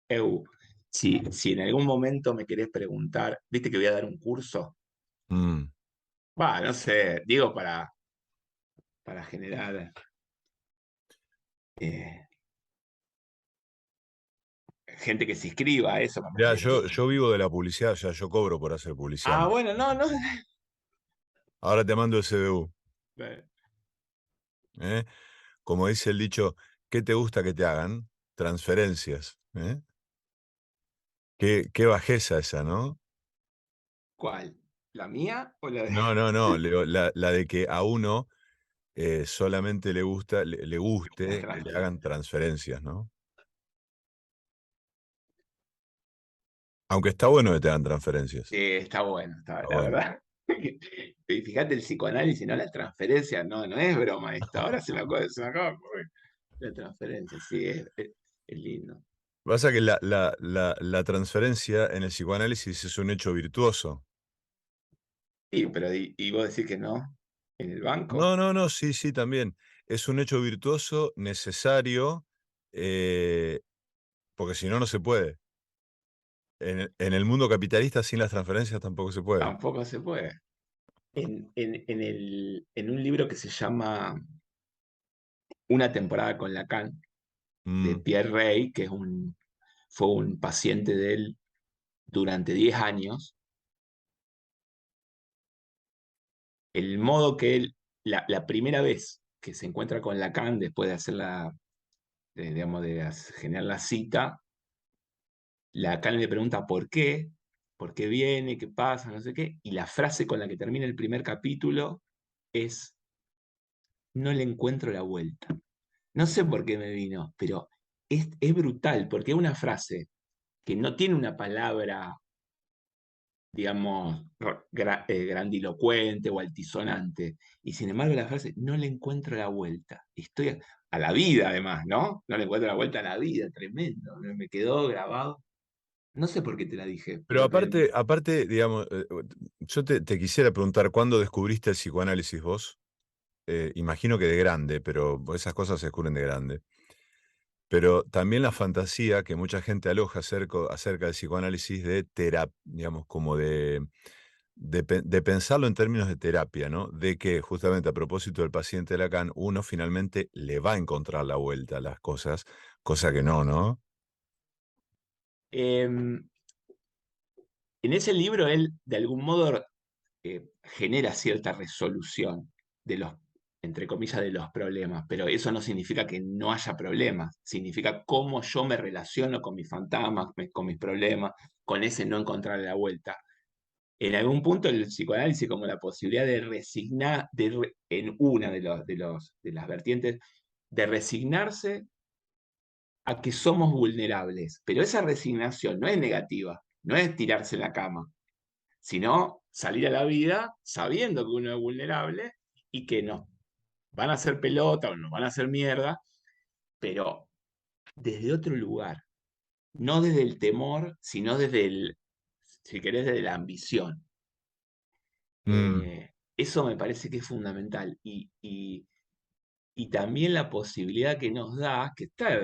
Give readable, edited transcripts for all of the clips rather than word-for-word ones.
Eu, si en algún momento me querés preguntar, viste que voy a dar un curso. Mm, Va, no sé, digo para generar eh, gente que se inscriba a eso, me ya, refiero. yo vivo de la publicidad, o sea, yo cobro por hacer publicidad. Ah, bueno, no, no. Ahora te mando el CBU. Eh, ¿Eh? Como dice el dicho, ¿qué te gusta que te hagan? Transferencias. ¿Eh? Qué bajeza esa, ¿no? ¿Cuál? ¿La mía o la de No, no, no, la de que a uno solamente le gusta, le la guste que le hagan transferencia? transferencias, ¿no? Aunque está bueno que te hagan transferencias. Está bueno, Está la bueno. verdad. Y fíjate el psicoanálisis, no la transferencia, no, no es broma esto. Ahora se me acaba de ocurrir. La transferencia, sí, es lindo. Pasa que la transferencia en el psicoanálisis es un hecho virtuoso. Sí, pero y vos decís que no, en el No, banco, no, no, sí, sí, también. Es un hecho virtuoso, necesario, eh, porque si no, no se puede. En el mundo capitalista sin las transferencias tampoco se puede. tampoco se puede. En un libro que se llama Una temporada con Lacan, de Mm, Pierre Rey, fue un paciente de él durante 10 años, el modo que él, la primera vez que se encuentra con Lacan, después de hacer digamos, generar la cita, Lacan le pregunta por qué viene, qué pasa, no sé qué, y la frase con la que termina el primer capítulo es, no le encuentro la vuelta. No sé por qué me vino, pero es brutal, porque es una frase que no tiene una palabra, digamos, grandilocuente o altisonante, y sin embargo la frase, no le encuentro la vuelta. Estoy a la vida, además, ¿no? No le encuentro la vuelta a la vida, tremendo. Me quedó grabado. No sé por qué te la dije, pero pero aparte, digamos, yo te quisiera preguntar, ¿cuándo descubriste el psicoanálisis vos? Imagino que de grande, pero esas cosas se descubren de grande. Pero también la fantasía que mucha gente aloja acerca del psicoanálisis de terapia, digamos, como de pensarlo en términos de terapia, ¿no? De que justamente a propósito del paciente de Lacan, uno finalmente le va a encontrar la vuelta a las cosas, cosa que no, ¿no? em, en ese libro él, de algún modo, genera cierta resolución de los, entre comillas, de los problemas, pero eso no significa que no haya problemas, significa cómo yo me relaciono con mis fantasmas, con mis problemas, con ese no encontrar la vuelta. En algún punto el psicoanálisis como la posibilidad de resignar, en una de las vertientes, de resignarse a que somos vulnerables, pero esa resignación no es negativa, no es tirarse en la cama, sino salir a la vida sabiendo que uno es vulnerable y que nos van a hacer pelota o nos van a hacer mierda, pero desde otro lugar, no desde el temor, sino desde si querés, desde la ambición. Mm, Eso me parece que es fundamental y también la posibilidad que nos da, que está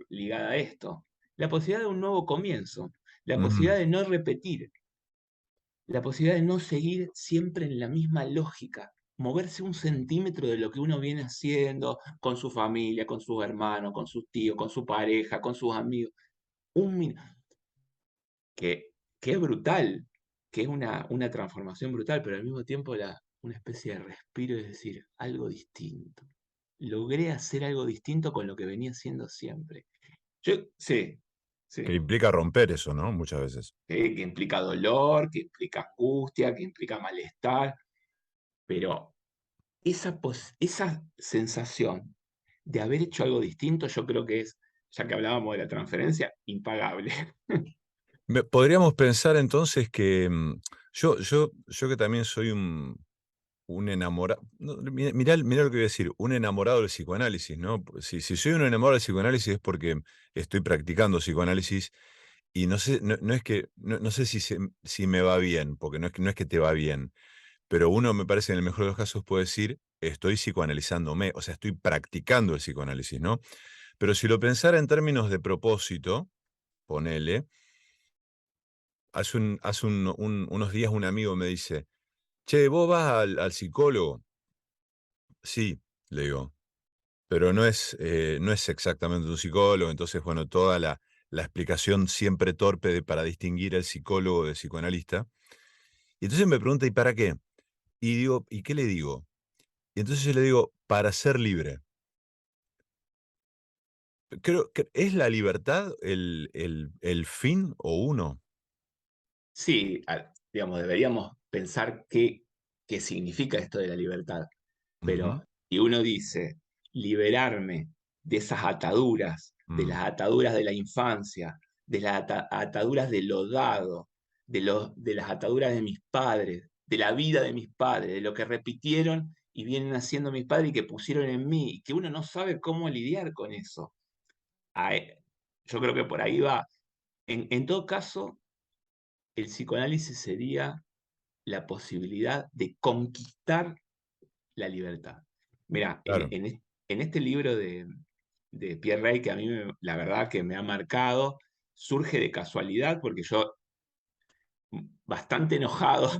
ligada a esto, la posibilidad de un nuevo comienzo, la mm, posibilidad de no repetir, la posibilidad de no seguir siempre en la misma lógica, moverse un centímetro de lo que uno viene haciendo con su familia, con sus hermanos, con sus tíos, con su pareja, con sus amigos. Un, min- que es brutal, que es una transformación brutal, pero al mismo tiempo una especie de respiro, es decir, algo distinto. Logré hacer algo distinto con lo que venía haciendo siempre. Yo, sí, que sí, implica romper eso, ¿no? Muchas veces. que implica dolor, que implica angustia, que implica malestar, pero esa sensación de haber hecho algo distinto, yo creo que es, ya que hablábamos de la transferencia, impagable. Podríamos pensar entonces que yo que también soy un enamorado, mirá lo que voy a decir, un enamorado del psicoanálisis, ¿no? Si soy un enamorado del psicoanálisis es porque estoy practicando psicoanálisis y no sé, no es que, no sé si me va bien, porque no es que te va bien, pero uno me parece en el mejor de los casos puede decir, estoy psicoanalizándome, o sea, estoy practicando el psicoanálisis, ¿no? Pero si lo pensara en términos de propósito, ponele, unos días un amigo me dice: "Che, ¿vos vas al psicólogo?". "Sí", le digo, pero no es exactamente un psicólogo. Entonces, bueno, toda la explicación siempre torpe para distinguir al psicólogo del psicoanalista. Y entonces me pregunta: "¿Y para qué?". Y digo: "¿Y qué le digo?". Y entonces yo le digo: "Para ser libre". Creo que, ¿es la libertad el fin o uno? Sí, digamos, deberíamos pensar qué significa esto de la libertad. Ujú, Pero, y uno dice, liberarme de esas ataduras, de mm, las ataduras de la infancia, de las ataduras de lo dado, de las ataduras de mis padres, de la vida de mis padres, de lo que repitieron y vienen haciendo mis padres y que pusieron en mí, y que uno no sabe cómo lidiar con eso. A yo creo que por ahí va. En todo caso, el psicoanálisis sería la posibilidad de conquistar la libertad. Mira, claro, en este libro de Pierre Rey, que a mí la verdad que me ha marcado, surge de casualidad porque yo bastante enojado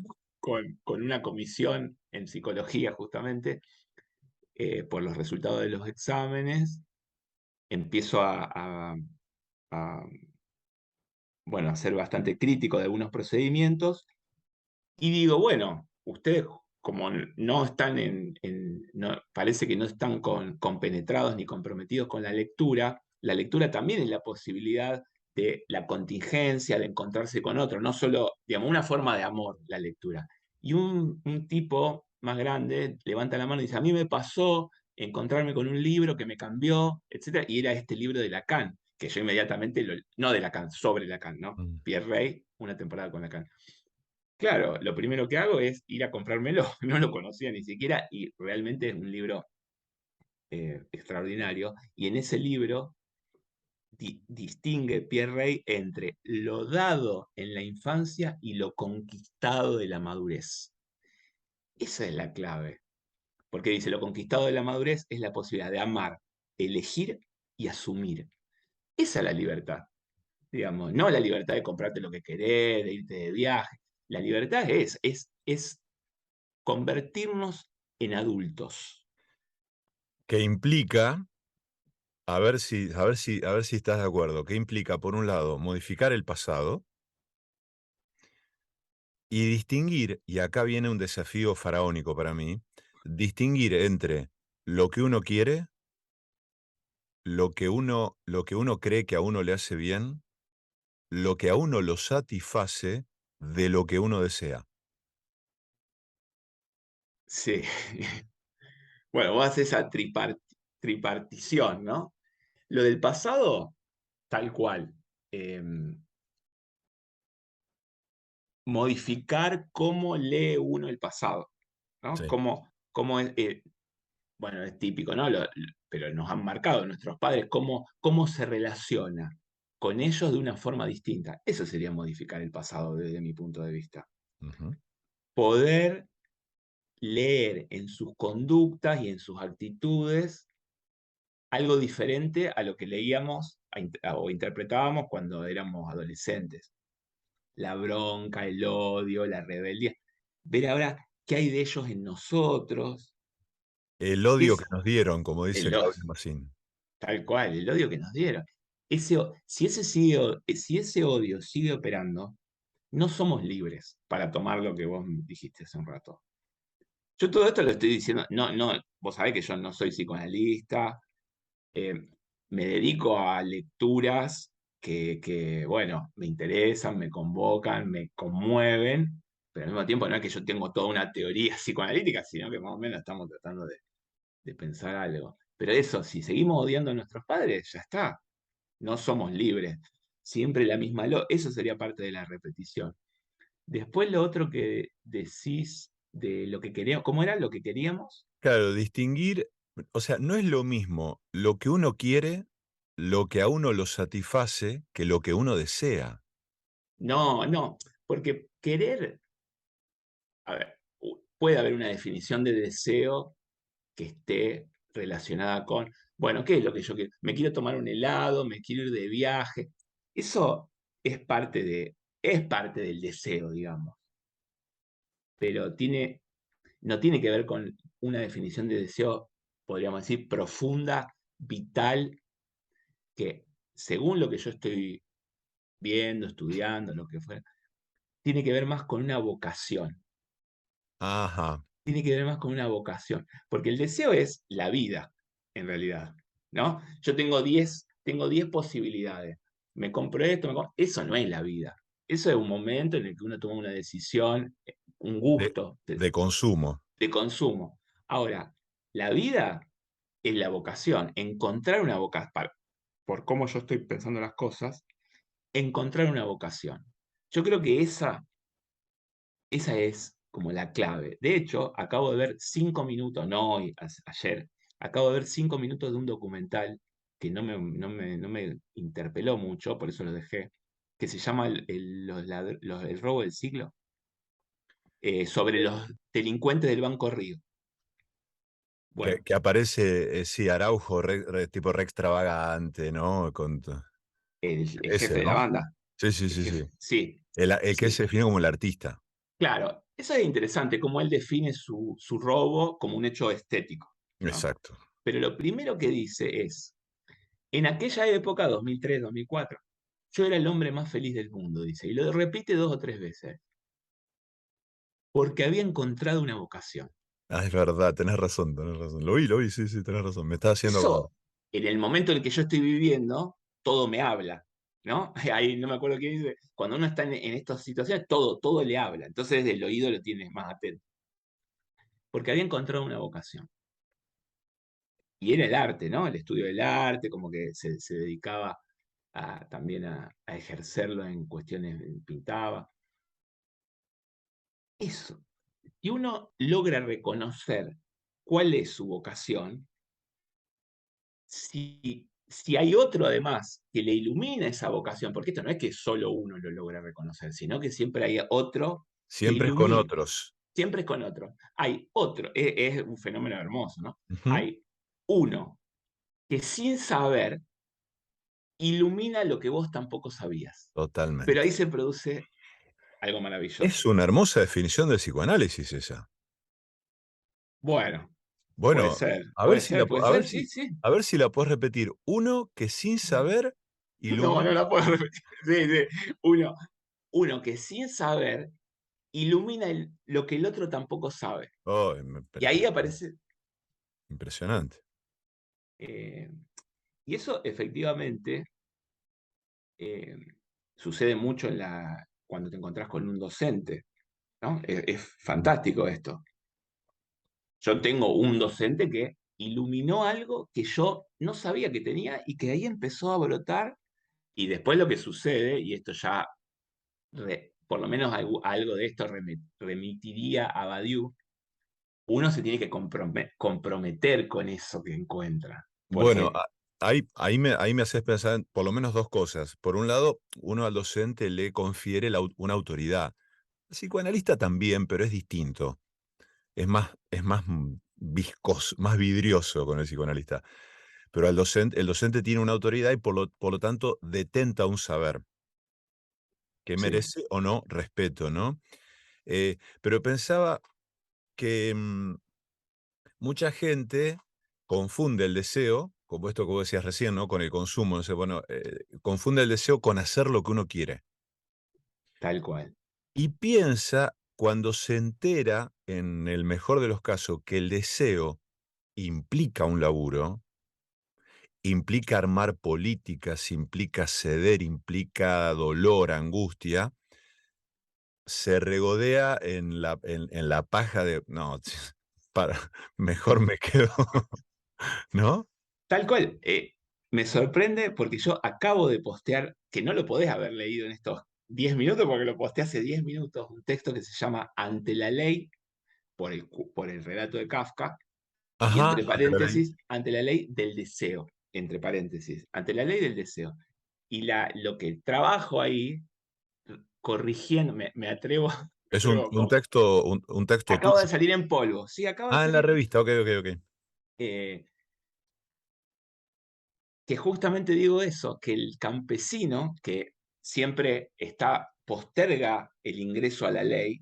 con una comisión en psicología justamente por los resultados de los empiezo a, bueno, a ser bastante crítico de algunos procedimientos. Y digo, bueno, ustedes como no están parece que no están compenetrados ni comprometidos con la lectura también es la posibilidad de la contingencia, de encontrarse con otro, no solo, digamos, una forma de amor, la lectura. Y un tipo más grande levanta la mano y dice, a mí me pasó encontrarme con un libro que me cambió, etcétera, y era este libro de Lacan, que yo inmediatamente, no de Lacan, sobre Lacan, ¿no? mm. Pierre Rey, una temporada con Lacan. Claro, lo primero que hago es ir a comprármelo, no lo conocía ni siquiera y realmente es un libro extraordinario. Y en ese libro distingue Pierre Rey entre lo dado en la infancia y lo conquistado de la madurez. Esa es la clave, porque dice, lo conquistado de la madurez es la posibilidad de amar, elegir y asumir. Esa es la libertad, digamos, no la libertad de comprarte lo que querés, de irte de viaje. La libertad es convertirnos en adultos. Que implica, a ver si estás de acuerdo, que implica, por un lado, modificar el pasado y distinguir, y acá viene un desafío faraónico para mí, distinguir entre lo que uno quiere, lo que uno cree que a uno le hace bien, lo que a uno lo satisface de lo que uno desea. Sí. Bueno, vos haces esa tripartición, ¿no? Lo del pasado, tal cual. Modificar cómo lee uno el pasado, ¿no? Sí. Cómo bueno, es típico, ¿no? Pero nos han marcado nuestros padres cómo se relaciona con ellos de una forma distinta. Eso sería modificar el pasado desde mi punto de vista. Ujú. Poder leer en sus conductas y en sus actitudes algo diferente a lo que leíamos o interpretábamos cuando éramos adolescentes. La bronca, el odio, la rebeldía. Ver ahora qué hay de ellos en nosotros. El odio que Es nos dieron, como dice el, Claudio Massín. tal cual, el odio que nos dieron. Si ese odio sigue operando, no somos libres para tomar lo que vos dijiste hace un rato. Yo todo esto lo estoy diciendo, vos sabés que yo no soy psicoanalista, eh, me dedico a lecturas bueno, me interesan, me convocan, me conmueven, pero al mismo tiempo no es que yo tengo toda una teoría psicoanalítica, sino que más o menos estamos tratando de pensar algo. Pero eso, si seguimos odiando a nuestros padres, ya está, no somos libres. Siempre la misma eso sería parte de la repetición. Después lo otro que decís de lo que queríamos, ¿cómo era lo que queríamos? Claro, distinguir, o sea, no es lo mismo lo que uno quiere, lo que a uno lo satisface, que lo que uno desea. No, no, porque querer, a ver, puede haber una definición de deseo que esté relacionada con, bueno, ¿qué es lo que yo quiero? Me quiero tomar un helado, me quiero ir de viaje. Eso es parte del deseo, digamos, pero no tiene que ver con una definición de deseo, podríamos decir, profunda, vital, que según lo que yo estoy viendo, estudiando, lo que fuera, tiene que ver más con una vocación. Ajá. Tiene que ver más con una vocación, porque el deseo es la vida, en realidad, ¿no? Yo tengo 10 posibilidades. Me compro esto, eso no es la vida. Eso es un momento en el que uno toma una decisión, un De, gusto de consumo, de consumo. Ahora, la vida es la vocación, encontrar una vocación, por cómo yo estoy pensando las cosas, encontrar una vocación. Yo creo que esa es como la clave. De hecho, acabo de ver 5 minutos, no hoy, ayer, acabo de ver 5 minutos de un documental que no me interpeló mucho, por eso lo dejé, que se llama el robo del siglo, sobre los delincuentes del Banco Río. Bueno, que aparece, sí, Araujo, tipo re extravagante, ¿no? el jefe Ese, de la ¿no? banda, Sí, sí, el sí, sí. jefe, sí, El que se sí, define como el artista. claro. Eso es interesante, cómo él define su robo como un hecho estético, ¿no? Exacto. Pero lo primero que dice es, en aquella época, 2003, 2004, yo era el hombre más feliz del mundo, dice, y lo repite 2 o 3 veces, porque había encontrado una vocación. Ah, es verdad, tenés razón, tenés razón. Lo vi, sí, sí, tenés razón. Me está haciendo acordar. Eso, en el momento en el que yo estoy viviendo, todo me habla, ¿no? Ahí no me acuerdo qué dice, cuando uno está en estas situaciones, todo le habla, entonces el oído lo tienes más atento, porque había encontrado una vocación. Y era el arte, ¿no? El estudio del arte, como que se dedicaba también a ejercerlo en cuestiones, pintaba. Eso. Y uno logra reconocer cuál es su vocación si hay otro además que le ilumina esa vocación, porque esto no es que solo uno lo logra reconocer, sino que siempre hay otro que Siempre es con ilumina, otros. siempre es con otro. Hay otro, es un fenómeno hermoso, ¿no? Ujú. Hay uno que sin saber ilumina lo que vos tampoco sabías. Pero Totalmente. ahí se produce algo maravilloso. Es una hermosa definición del psicoanálisis esa. Bueno, puede Bueno, ser, puede ser, puede ser, sí, sí. a ver si la puedes repetir. Uno que sin saber No, no ilumina. la puedo repetir. Sí, sí. Uno que sin saber ilumina lo que el otro tampoco sabe. Oh, Y ahí aparece, impresionante. eh, y eso efectivamente eh, sucede mucho cuando te encontrás con un docente, ¿no? Es fantástico esto. Yo tengo un docente que iluminó algo que yo no sabía que tenía y que ahí empezó a brotar. Y después lo que sucede, y esto ya, por lo menos algo de esto remitiría a Badiou, uno se tiene que comprometer con eso que encuentra. Bueno, Porque, ahí me haces pensar en por lo menos dos cosas. Por un lado, uno al docente le confiere una autoridad. El psicoanalista también, pero es distinto. Es más viscoso, más vidrioso con el psicoanalista. Pero el docente tiene una autoridad y por lo tanto detenta un saber que sí, merece o no respeto, ¿no? Pero pensaba que mucha gente confunde el deseo, como esto que vos decías recién, ¿no? Con el consumo. No sé, bueno, confunde el deseo con hacer lo que uno quiere. tal cual. Y piensa, cuando se entera, en el mejor de los casos, que el deseo implica un laburo, implica armar políticas, implica ceder, implica dolor, angustia, se regodea en la paja de, no, mejor me quedo, ¿no? Tal cual. Me sorprende porque yo acabo de postear, que no lo podés haber leído en estos 10 minutos, porque lo posteé hace 10 minutos, un texto que se llama Ante la ley, por el relato de Kafka, y Ajá, entre ante la ley. paréntesis, ante la ley del deseo, entre paréntesis, ante la ley del deseo. Y lo que trabajo ahí, corrigiendo, me atrevo, me Es atrevo un texto acaba de tuyo. salir en polvo, sí, acaba de Ah, en la salir. revista, ok, ok, ok. eh, que justamente digo eso, que el campesino que siempre posterga el ingreso a la ley,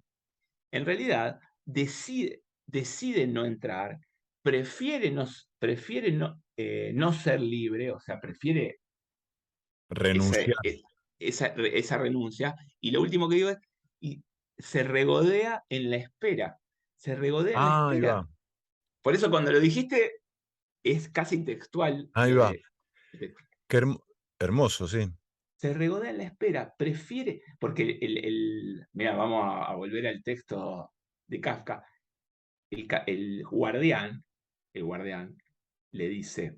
en realidad decide no entrar, prefiere no ser libre, o sea, prefiere ese- Renunciar. e- esa renuncia, y lo último que digo es, y se regodea en la espera, se regodea en la Ah, ahí espera. va, Por eso cuando lo dijiste es casi textual ahí lo va. de, Qué hermoso, sí. se regodea en la espera, prefiere, porque mira, vamos a volver al texto de Kafka, el guardián, el guardián le dice,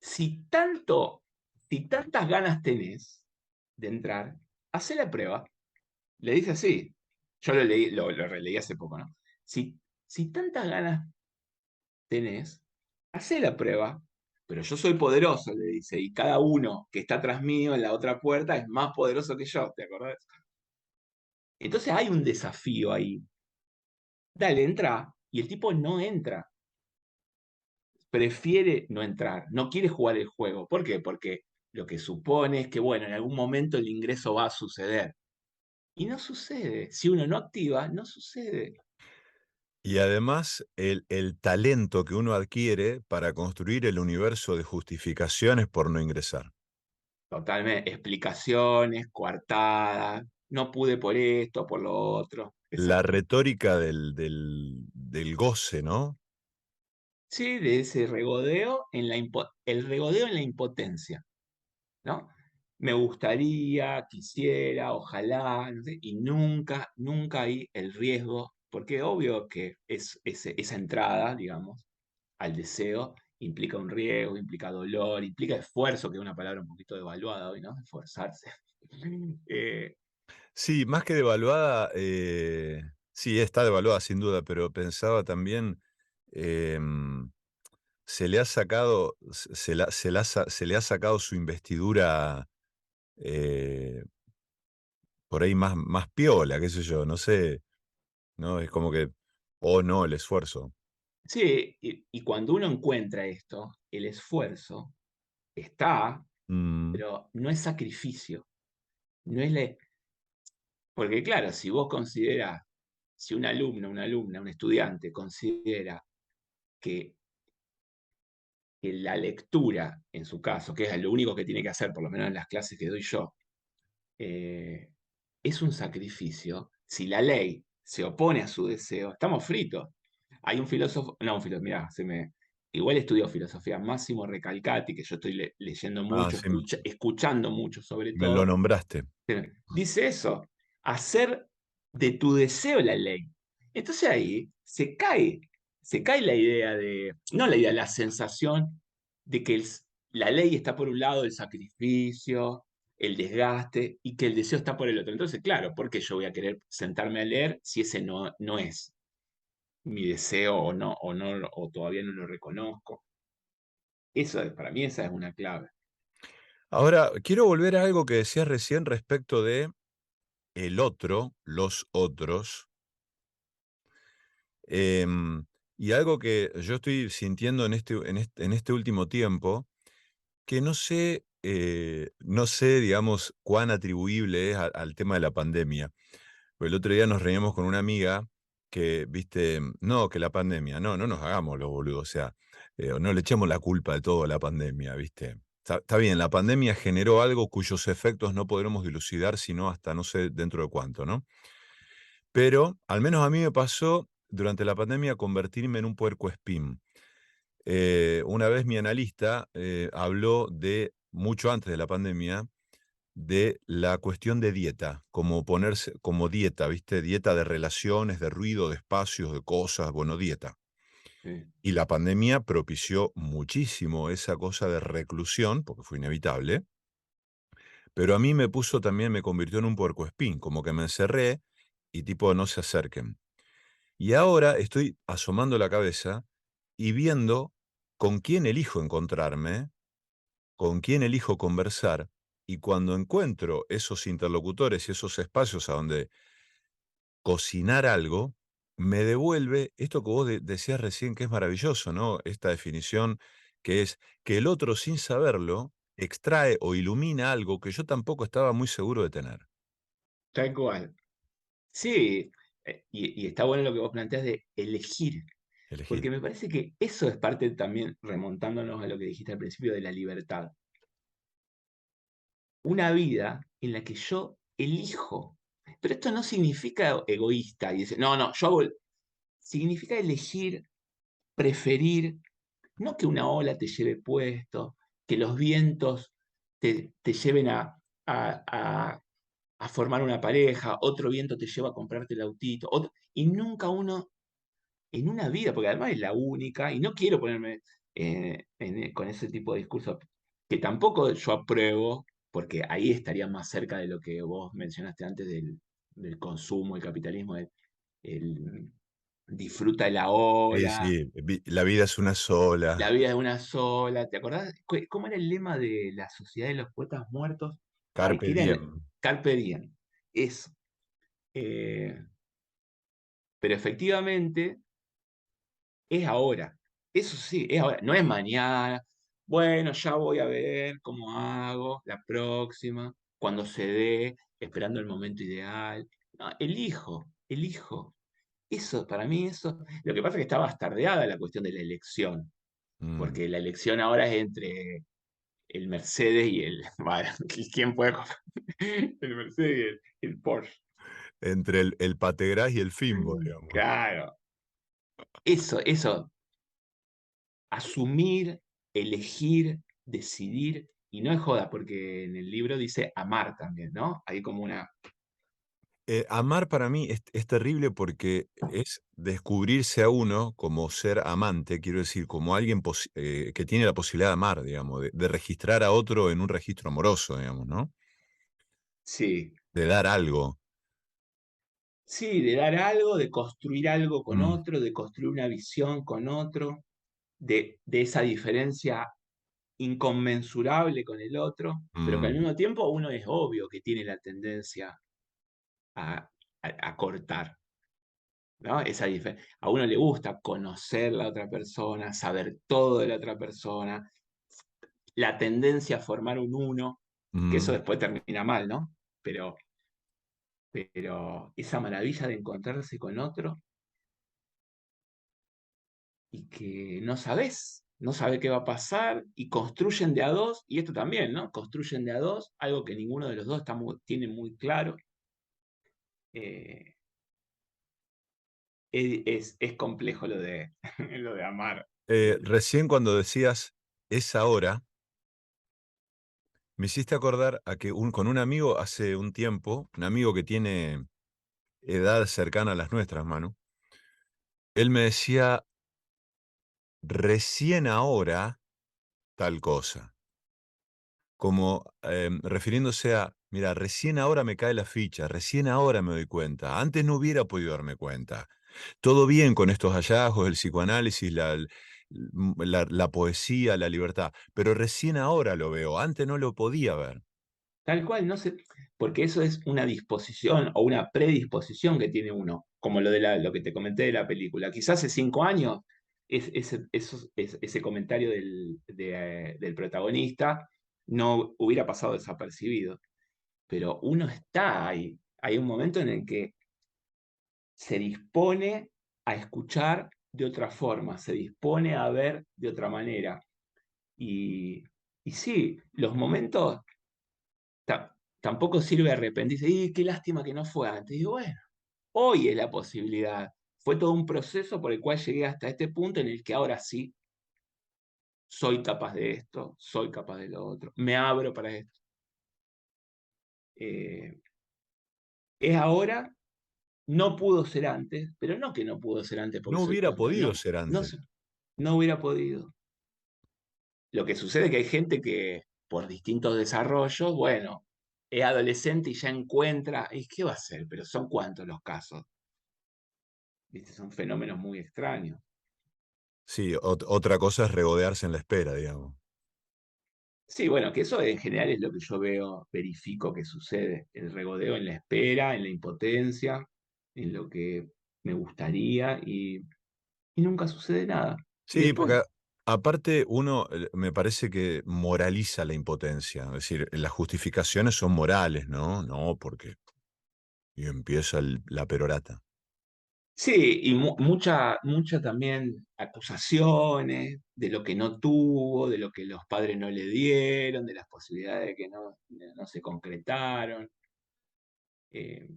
si tantas ganas tenés de entrar, hacé la prueba. Le dice así. Yo lo releí hace poco, ¿no? Si tantas ganas tenés, hacé la prueba, pero yo soy poderoso, le dice, y cada uno que está tras mío en la otra puerta es más poderoso que yo, ¿te acordás? Entonces hay un desafío ahí. Dale, entra. Y el tipo no entra. Prefiere no entrar. No quiere jugar el juego. ¿Por qué? Porque lo que supone es que, bueno, en algún momento el ingreso va a suceder. Y no sucede. Si uno no activa, no sucede. Y además el talento que uno adquiere para construir el universo de justificaciones por no ingresar. Totalmente. Explicaciones, coartadas. No pude por esto, por lo otro. La Exacto. retórica del goce, ¿no? Sí, de ese regodeo el regodeo en la impotencia, ¿no? Me gustaría, quisiera, ojalá, no sé, y nunca, nunca hay el riesgo, porque obvio que esa entrada, digamos, al deseo implica un riesgo, implica dolor, implica esfuerzo, que es una palabra un poquito devaluada hoy, ¿no? Esforzarse. Eh, Sí, más que devaluada, sí, está devaluada sin duda, pero pensaba también, em, se le ha sacado, se le ha sacado su investidura eh, por ahí más piola, qué sé yo, no sé, ¿no? Es como que, oh no, el esfuerzo. sí, y cuando uno encuentra esto, el esfuerzo está, Mm, pero no es sacrificio, no es la, porque claro, si vos considerás, si un alumno, una alumna, un estudiante considera que, que la lectura, en su caso, que es lo único que tiene que hacer, por lo menos en las clases que doy yo, eh, es un sacrificio, si la ley se opone a su deseo, estamos fritos. Hay un filósofo, no, un filósofo, mirá, igual estudió filosofía, Máximo Recalcati, que yo estoy leyendo mucho, sí, escuchando mucho sobre me lo todo, nombraste. dice eso, hacer de tu deseo la ley. Entonces ahí se cae la idea no la idea, la sensación de que la ley está por un lado, el sacrificio, el desgaste, y que el deseo está por el otro. Entonces, claro, ¿por qué yo voy a querer sentarme a leer si ese no es mi deseo o todavía no lo reconozco? Para mí esa es una clave. Ahora, quiero volver a algo que decías recién respecto de el otro, los otros, em, y algo que yo estoy sintiendo en este último tiempo, que no sé, digamos, cuán atribuible es al tema de la pandemia. Pues el otro día nos reíamos con una amiga que, viste, no, que la pandemia, no, no nos hagamos los boludos, o sea, no le echemos la culpa de todo a la pandemia, viste. Está bien, la pandemia generó algo cuyos efectos no podremos dilucidar sino hasta no sé dentro de cuánto, ¿no? Pero al menos a mí me pasó durante la pandemia convertirme en un puercoespín. Una vez mi analista habló de, mucho antes de la pandemia, de la cuestión de dieta, como ponerse, como dieta, ¿viste? Dieta de relaciones, de ruido, de espacios, de cosas, bueno, dieta. Sí, Y la pandemia propició muchísimo esa cosa de reclusión, porque fue inevitable, pero a mí me puso también, me convirtió en un puercoespín, como que me encerré y tipo no se acerquen. Y ahora estoy asomando la cabeza y viendo con quién elijo encontrarme, con quién elijo conversar, y cuando encuentro esos interlocutores y esos espacios a donde cocinar algo, me devuelve esto que vos decías recién que es maravilloso, ¿no? Esta definición que es que el otro, sin saberlo, extrae o ilumina algo que yo tampoco estaba muy seguro de tener. Tal cual. Sí, y está bueno lo que vos planteás de elegir, Elegir. porque me parece que eso es parte también, remontándonos a lo que dijiste al principio de la libertad. Una vida en la que yo elijo. Pero esto no significa egoísta y decir, no, no, yo hago significa elegir, preferir, no que una ola te lleve puesto, que los vientos te lleven a, a formar una pareja, otro viento te lleva a comprarte el autito, y nunca uno en una vida, porque además es la única, y no quiero ponerme con ese tipo de discurso que tampoco yo apruebo, porque ahí estaría más cerca de lo que vos mencionaste antes del consumo, el capitalismo, el disfruta el Sí, ahora, sí, la vida es una la sola. vida es una sola. ¿Te acordás? ¿Cómo era el lema de la Sociedad de los Poetas Muertos? Ay, Carpe diem. Carpe diem. Eso. Eh, pero efectivamente es ahora. Eso sí, es ahora. No es mañana. Bueno, ya voy a ver cómo hago la próxima, cuando se dé, esperando el momento ideal. No, elijo, elijo. Eso, para mí, eso. Lo que pasa es que está bastardeada la cuestión de la elección, Mm. porque la elección ahora es entre el Mercedes y el. Bueno, ¿quién puede comprar? El Mercedes y el Porsche. Entre el pategras y el fimbo, digamos. Claro. Eso, asumir, elegir, decidir, y no es joda, porque en el libro dice amar también, ¿no? Hay como una. Amar para mí es terrible porque es descubrirse a uno como ser amante, quiero decir, como alguien que tiene la posibilidad de amar, digamos, de registrar a otro en un registro amoroso, digamos, ¿no? Sí, De dar algo. sí, de dar algo, de construir algo con Mm, otro, de construir una visión con otro, de esa diferencia inconmensurable con el otro, pero que al mm, mismo tiempo uno es obvio que tiene la tendencia a cortar, ¿no? A uno le gusta conocer la otra persona, saber todo de la otra persona, la tendencia a formar un uno, que eso mm. después termina mal, ¿no? Pero, pero esa maravilla de encontrarse con otro y que no sabe qué va a pasar y construyen de a dos, y esto también, ¿no? Construyen de a dos, algo que ninguno de los dos tiene muy claro. eh, es complejo lo de, lo de amar. Recién cuando decías esa hora, me hiciste acordar a que con un amigo hace un tiempo, un amigo que tiene edad cercana a las nuestras, Manu, él me decía, recién ahora tal cosa. Como, refiriéndose a, mira, recién ahora me cae la ficha, recién ahora me doy cuenta, antes no hubiera podido darme cuenta. Todo bien con estos hallazgos, el psicoanálisis, la poesía, la libertad, pero recién ahora lo veo, antes no lo podía ver. Tal cual, no sé, porque eso es una disposición o una predisposición que tiene uno, como lo que te comenté de la película. Quizás hace 5 años ese comentario del protagonista no hubiera pasado desapercibido, pero uno está ahí. Hay un momento en el que se dispone a escuchar de otra forma, se dispone a ver de otra manera. Y, y sí, los momentos tampoco sirve arrepentirse. Y qué lástima que no fue antes. Digo, bueno, hoy es la posibilidad. Fue todo un proceso por el cual llegué hasta este punto en el que ahora sí soy capaz de esto, soy capaz de lo otro, me abro para esto. Eh, es ahora, no pudo ser antes, pero no que no pudo ser antes porque No soy hubiera tonto, podido no, ser no, antes. no hubiera podido. Lo que sucede es que hay gente que por distintos desarrollos, bueno, es adolescente y ya encuentra, ¿y qué va a hacer? Pero son cuántos los casos. ¿Viste? Son fenómenos muy extraños. Sí, otra cosa es regodearse en la espera, digamos. Sí, bueno, que eso en general es lo que yo veo, verifico que sucede. El regodeo en la espera, en la impotencia, en lo que me gustaría y nunca sucede nada. Y Sí, después, porque aparte uno, me parece que moraliza la impotencia, es decir, las justificaciones son morales, ¿no? No, porque y empieza la perorata. Sí, y mucha también acusaciones de lo que no tuvo, de lo que los padres no le dieron, de las posibilidades que no se concretaron. Eh,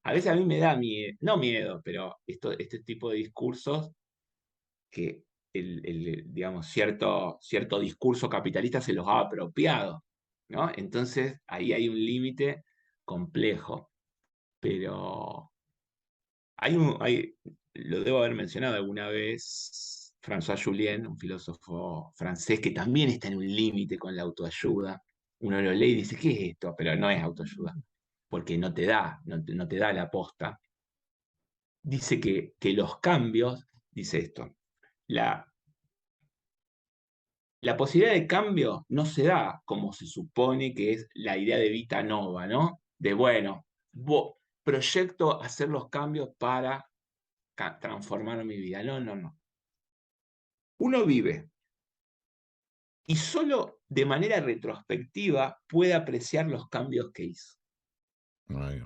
a veces a mí me da miedo, no miedo, pero este tipo de discursos que digamos, cierto discurso capitalista se los ha apropiado, ¿no? Entonces ahí hay un límite complejo, pero lo debo haber mencionado alguna vez, François Julien, un filósofo francés que también está en un límite con la autoayuda. Uno lo lee y dice, ¿qué es esto? Pero no es autoayuda, porque no te da la posta. Dice que los cambios, dice esto, la, la posibilidad de cambio no se da como se supone que es la idea de vita nova, ¿no? De, bueno, proyecto hacer los cambios para transformar mi vida. No, no, no. Uno vive y solo de manera retrospectiva puede apreciar los cambios que hizo. Ay,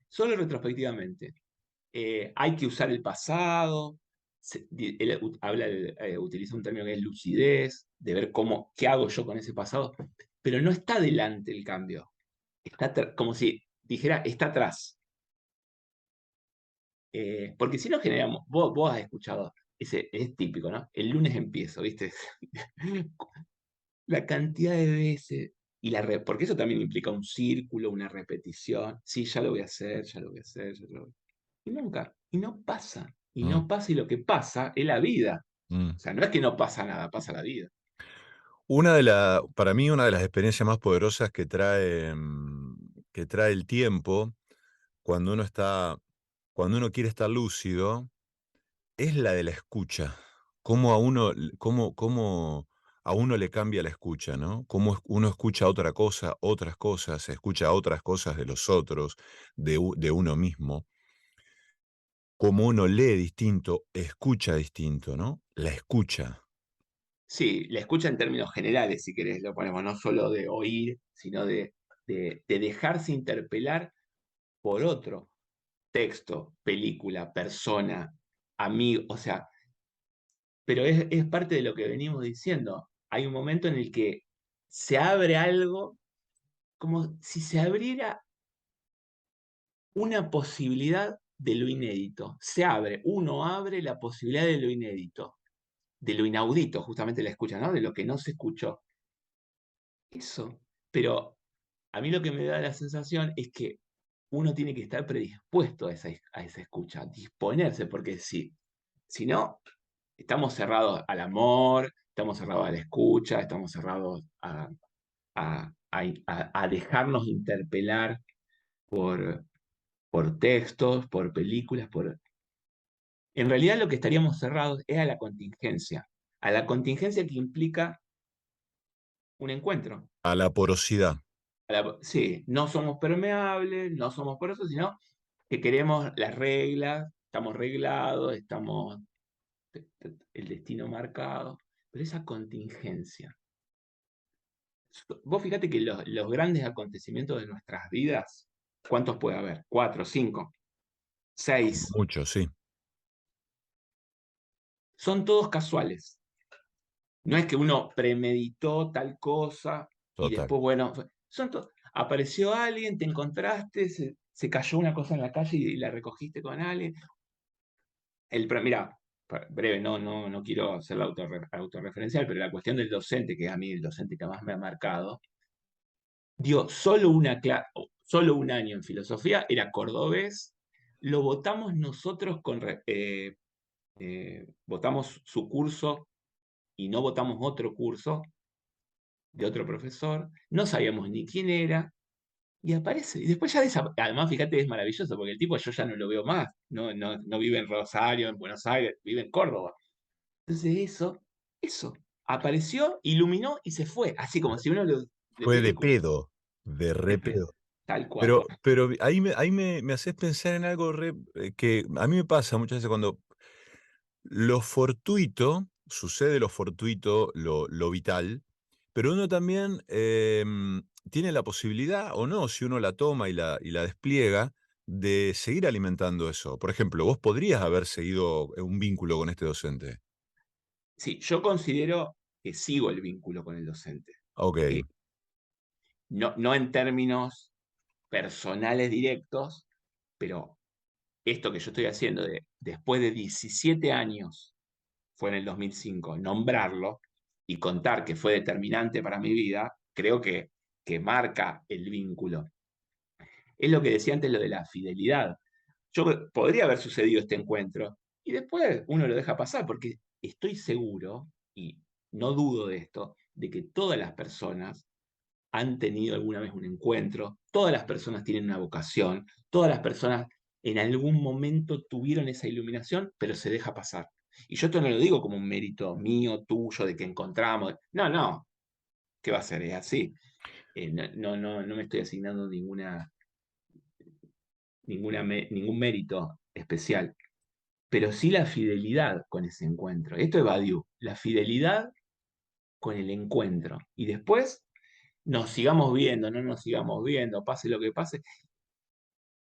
Solo retrospectivamente. Hay que usar el pasado. Él utiliza un término que es lucidez, de ver qué hago yo con ese pasado, pero no está delante el cambio. Está como si dijera, está atrás. Porque si no generamos, vos has escuchado, es típico, ¿no? El lunes empiezo, ¿viste? La cantidad de veces, porque eso también implica un círculo, una repetición. Sí, ya lo voy a hacer, ya lo voy a hacer, ya lo voy a hacer. Y nunca, y mm, no pasa, y lo que pasa es la vida. mm. O sea, no es que no pasa nada, pasa la vida. Para mí, una de las experiencias más poderosas que trae el tiempo, cuando uno está, cuando uno quiere estar lúcido, es la de la escucha. Cómo a uno le cambia la escucha, ¿no? Cómo uno escucha otra cosa, otras cosas, escucha otras cosas de los otros, de uno mismo. Cómo uno lee distinto, escucha distinto, ¿no? La escucha. Sí, la escucha en términos generales, si querés, lo ponemos, no solo de oír, sino de dejarse interpelar por otro texto, película, persona, amigo, o sea, pero es parte de lo que venimos diciendo. Hay un momento en el que se abre algo como si se abriera una posibilidad de lo inédito. Uno abre la posibilidad de lo inédito, de lo inaudito, justamente la escucha, ¿no? De lo que no se escuchó. Eso. Pero a mí lo que me da la sensación es que uno tiene que estar predispuesto a esa escucha, disponerse, porque si no, estamos cerrados al amor, estamos cerrados a la escucha, estamos cerrados a dejarnos interpelar por, por textos, por películas, En realidad lo que estaríamos cerrados es a la contingencia que implica un encuentro. A la porosidad. Sí, no somos permeables, no somos porosos, sino que queremos las reglas, estamos reglados, estamos el destino marcado, pero esa contingencia. Vos fíjate que los grandes acontecimientos de nuestras vidas, ¿cuántos puede haber? Cuatro, cinco, seis. Mucho, sí, Son todos casuales. No es que uno premeditó tal cosa y total. después, bueno, apareció alguien, te encontraste, se cayó una cosa en la calle y la recogiste con alguien. Mira, breve, no quiero ser la autorreferencial, pero la cuestión del docente, que es a mí el docente que más me ha marcado, dio solo un año en filosofía, era cordobés, lo votamos nosotros votamos su curso y no votamos otro curso de otro profesor, no sabíamos ni quién era, y aparece. Y después ya además, fíjate, es maravilloso, porque el tipo yo ya no lo veo más, no vive en Rosario, en Buenos Aires, vive en Córdoba. Entonces eso, apareció, iluminó y se fue, así como si uno de Fue de película, pedo, de de re pedo, pedo. tal cual. Pero ahí me haces pensar en algo que a mí me pasa muchas veces cuando lo fortuito sucede lo fortuito, lo vital, pero uno también tiene la posibilidad, o no, si uno la toma y la despliega, de seguir alimentando eso. Por ejemplo, vos podrías haber seguido un vínculo con este docente. Sí, yo considero que sigo el vínculo con el docente. Ok. Eh, no en términos personales directos, pero esto que yo estoy haciendo después de 17 años, fue en el 2005, nombrarlo y contar que fue determinante para mi vida, creo que marca el vínculo. Es lo que decía antes, lo de la fidelidad. Podría haber sucedido este encuentro y después uno lo deja pasar porque estoy seguro, y no dudo de esto, de que todas las personas han tenido alguna vez un encuentro, todas las personas tienen una vocación, todas las personas en algún momento tuvieron esa iluminación, pero se deja pasar. Y yo esto no lo digo como un mérito mío, tuyo, de que encontramos. No, no, ¿qué va a ser? Es así. No me estoy asignando ningún mérito especial, pero sí la fidelidad con ese encuentro. Esto es Badiou, la fidelidad con el encuentro. Y después nos sigamos viendo, no nos sigamos viendo, pase lo que pase,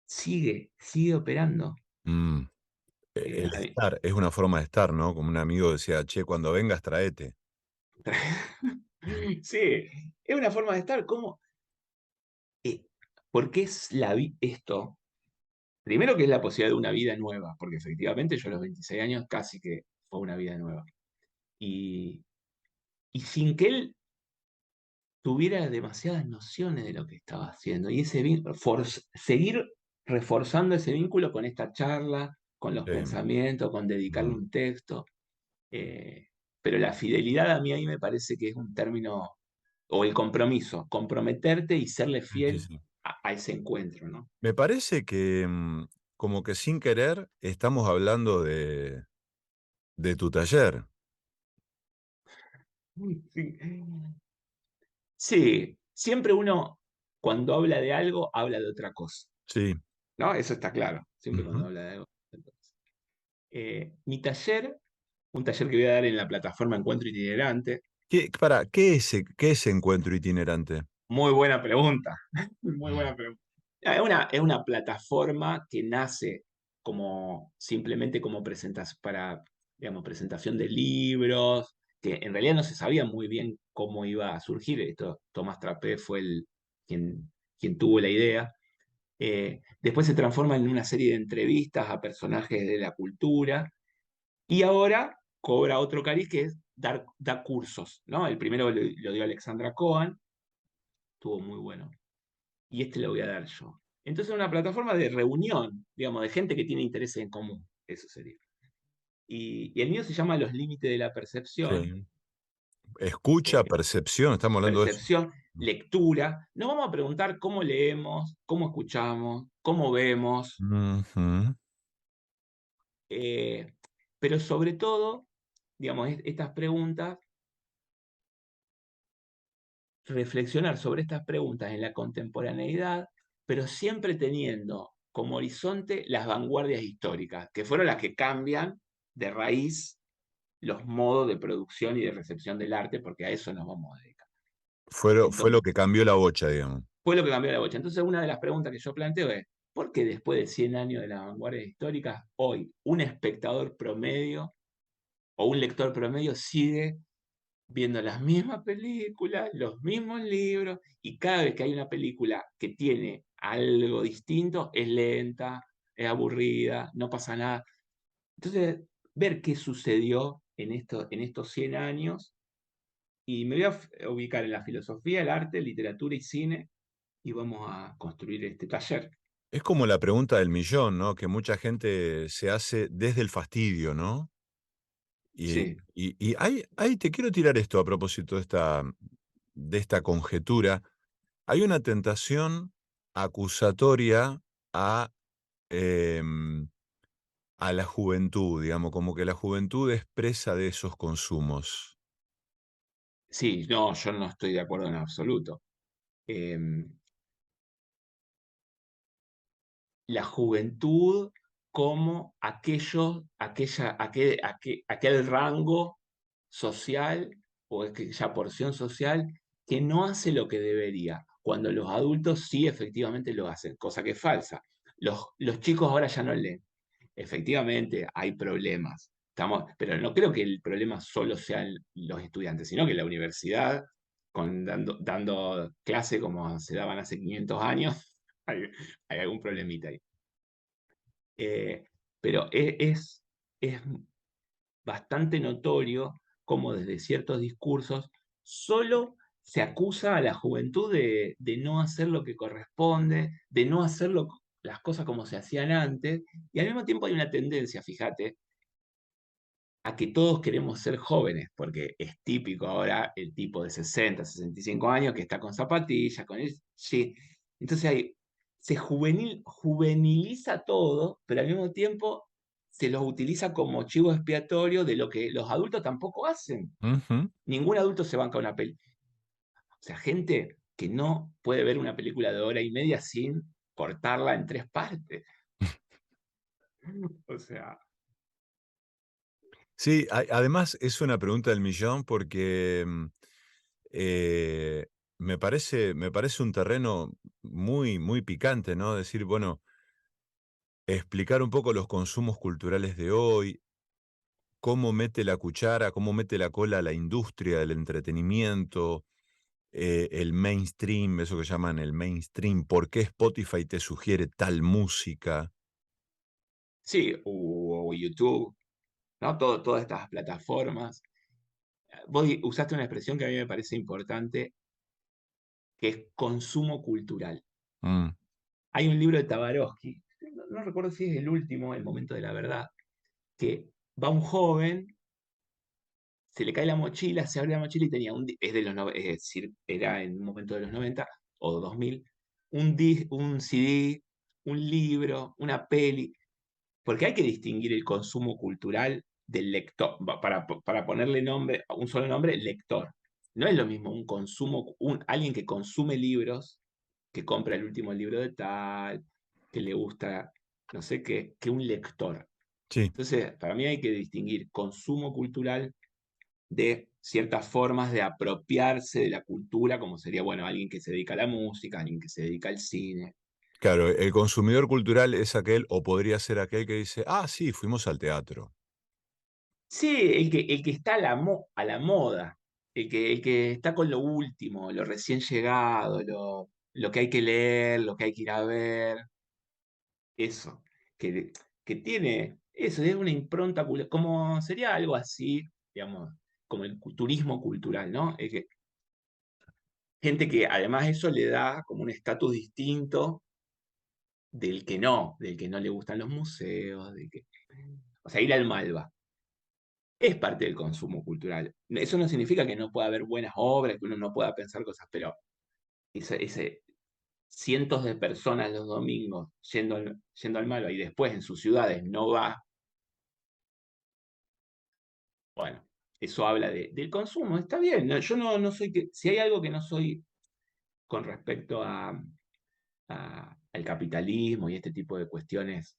sigue operando. Mm, Eh, el a mí- estar es una forma de estar, ¿no? Como un amigo decía, che, cuando vengas, traete. sí, es una forma de estar. ¿Cómo? Eh, porque es esto. Primero que es la posibilidad de una vida nueva, porque efectivamente yo a los 26 años casi que fue una vida nueva. Y, y sin que él tuviera demasiadas nociones de lo que estaba haciendo. Y ese seguir reforzando ese vínculo con esta charla, con los pensamientos, con dedicarle Mm, un texto. Eh, pero la fidelidad a mí ahí me parece que es un término, o el compromiso, comprometerte y serle sí, sí, fiel sí. a ese encuentro, ¿no? Me parece que como que sin querer estamos hablando de tu taller. Sí. Sí, siempre uno cuando habla de algo, habla de otra cosa, Sí. ¿no? Eso está claro, siempre cuando Ujú. habla de algo. Mi taller, un taller que voy a dar en la plataforma Encuentro Itinerante, ¿Qué es encuentro itinerante? muy buena pregunta, muy Mm, buena pregunta. Es una plataforma que nace simplemente como digamos, presentación de libros, que en realidad no se sabía muy bien cómo iba a surgir. Tomás Trapé fue quien tuvo la idea. Después se transforma en una serie de entrevistas a personajes de la cultura y ahora cobra otro cariz que es da cursos, ¿no? El primero lo dio Alexandra Cohen, estuvo muy bueno. Y este lo voy a dar yo. Entonces, es una plataforma de reunión, digamos, de gente que tiene intereses en común. Eso sería. Y el mío se llama Los Límites de la Percepción. sí. Escucha, eh, percepción, estamos hablando de eso. Percepción, lectura. Nos vamos a preguntar cómo leemos, cómo escuchamos, cómo vemos, Ujú. eh, pero sobre todo, digamos, estas preguntas, reflexionar sobre estas preguntas en la contemporaneidad, pero siempre teniendo como horizonte las vanguardias históricas, que fueron las que cambian de raíz los modos de producción y de recepción del arte, porque a eso nos vamos a dedicar. Fue lo Entonces, que cambió la bocha, digamos. fue lo que cambió la bocha. Entonces, una de las preguntas que yo planteo es, ¿por qué después de 100 años de las vanguardias históricas, hoy un espectador promedio o un lector promedio sigue viendo las mismas películas, los mismos libros, y cada vez que hay una película que tiene algo distinto, es lenta, es aburrida, no pasa nada? Entonces, ver qué sucedió en estos 100 años, y me voy a ubicar en la filosofía, el arte, literatura y cine, y vamos a construir este taller. Es como la pregunta del millón, ¿no? Que mucha gente se hace desde el fastidio, ¿no? Sí, Y te quiero tirar esto a propósito de esta conjetura. Hay una tentación acusatoria a, em, a la juventud, digamos, como que la juventud es presa de esos consumos. sí, no, yo no estoy de acuerdo en absoluto. Em, la juventud como aquel rango social o es que ya porción social que no hace lo que debería, cuando los adultos sí efectivamente lo hacen, cosa que es falsa. Los chicos ahora ya no leen. Efectivamente, hay problemas. Pero no creo que el problema solo sean los estudiantes, sino que la universidad, dando clase como se daban hace 500 años, hay, hay algún problemita ahí. Eh, pero es bastante notorio cómo desde ciertos discursos solo se acusa a la juventud de no hacer lo que corresponde, de no hacer las cosas como se hacían antes, y al mismo tiempo hay una tendencia, fíjate, a que todos queremos ser jóvenes, porque es típico ahora el tipo de 60, 65 años que está con zapatillas, con el... Sí. Entonces juveniliza todo, pero al mismo tiempo se los utiliza como chivo expiatorio de lo que los adultos tampoco hacen. Ujú. Ningún adulto se banca una peli. O sea, gente que no puede ver una película de hora y media sin cortarla en 3 partes. O sea, Sí, además es una pregunta del millón porque eh, me parece un terreno muy, muy picante, ¿no? Decir, bueno, explicar un poco los consumos culturales de hoy, cómo mete la cuchara, cómo mete la cola la industria del entretenimiento, el mainstream, eso que llaman el mainstream, por qué Spotify te sugiere tal música. sí, o YouTube, ¿no? Todas estas plataformas. Vos usaste una expresión que a mí me parece importante, que es consumo cultural. Mm, Hay un libro de Tabarovsky, no recuerdo si es el último, El momento de la verdad, que va un joven, se le cae la mochila, se abre la mochila y tenía es de es decir, era en un momento de los 90 o 2000, un CD, un libro, una peli, porque hay que distinguir el consumo cultural del lector, para ponerle nombre, un solo nombre, lector. No es lo mismo alguien que consume libros, que compra el último libro de tal, que le gusta no sé qué, que un lector. sí. Entonces, para mí hay que distinguir consumo cultural de ciertas formas de apropiarse de la cultura, como sería, bueno, alguien que se dedica a la música, alguien que se dedica al cine. Claro, el consumidor cultural es aquel, o podría ser aquel que dice, ah, sí, fuimos al teatro. Sí, el que está a la moda, el que está con lo último, lo recién llegado, lo que hay que leer, lo que hay que ir a ver, eso, que, que tiene, eso, es una impronta, como sería algo así, digamos, como el turismo cultural, ¿no? Gente que además eso le da como un estatus distinto del que no le gustan los museos, o sea, ir al Malva. Es parte del consumo cultural. Eso no significa que no pueda haber buenas obras, que uno no pueda pensar cosas, pero cientos de personas los domingos yendo al Malva y después en sus ciudades no va, bueno, eso habla del consumo. Está bien, yo no soy si hay algo que no soy con respecto al capitalismo y este tipo de cuestiones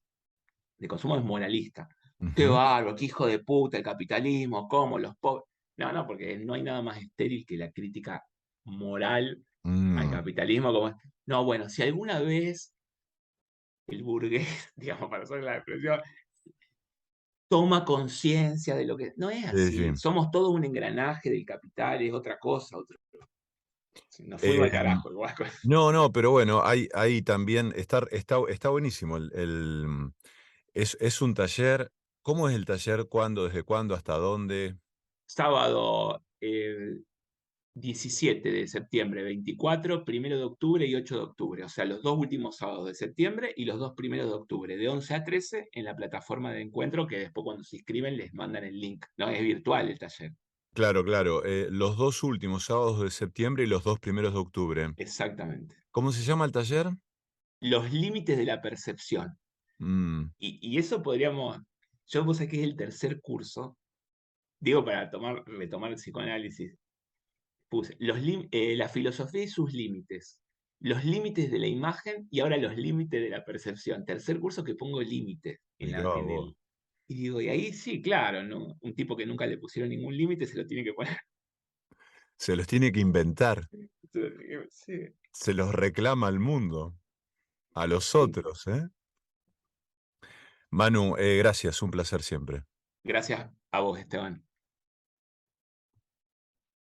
de consumo es moralista. Qué Ujú. bárbaro, qué hijo de puta el capitalismo, cómo los pobres. No, no, porque no hay nada más estéril que la crítica moral al Mm, capitalismo. No, bueno, si alguna vez el burgués, digamos, para usar la expresión, toma conciencia de lo que... No es sí, sí. así, somos todo un engranaje del capital, es otra cosa. Nos fuimos al Em, carajo, igual. no, no, pero bueno, hay también, está buenísimo. Es un taller. ¿Cómo es el taller? ¿Cuándo? ¿Desde cuándo? ¿Hasta dónde? Sábado 17 de septiembre, 24, 1 de octubre y 8 de octubre. O sea, los 2 últimos sábados de septiembre y los 2 primeros de octubre, de 11 a 13 en la plataforma de encuentro, que después cuando se inscriben les mandan el link. No, es virtual el taller. Claro, claro. Los 2 últimos sábados de septiembre y los 2 primeros de octubre. Exactamente. ¿Cómo se llama el taller? Los límites de la percepción. Mm, Y eso podríamos, yo vos sabés que es el tercer curso, digo para retomar el psicoanálisis, puse la filosofía y sus límites, los límites de la imagen y ahora los límites de la percepción. Tercer curso que pongo límites mirá vos. Y digo, y ahí sí, claro, ¿no? Un tipo que nunca le pusieron ningún límite se lo tiene que poner. Se los tiene que inventar, Sí, se los reclama al mundo, a los sí. otros, ¿eh? Manu, gracias, un placer siempre. Gracias a vos, Esteban.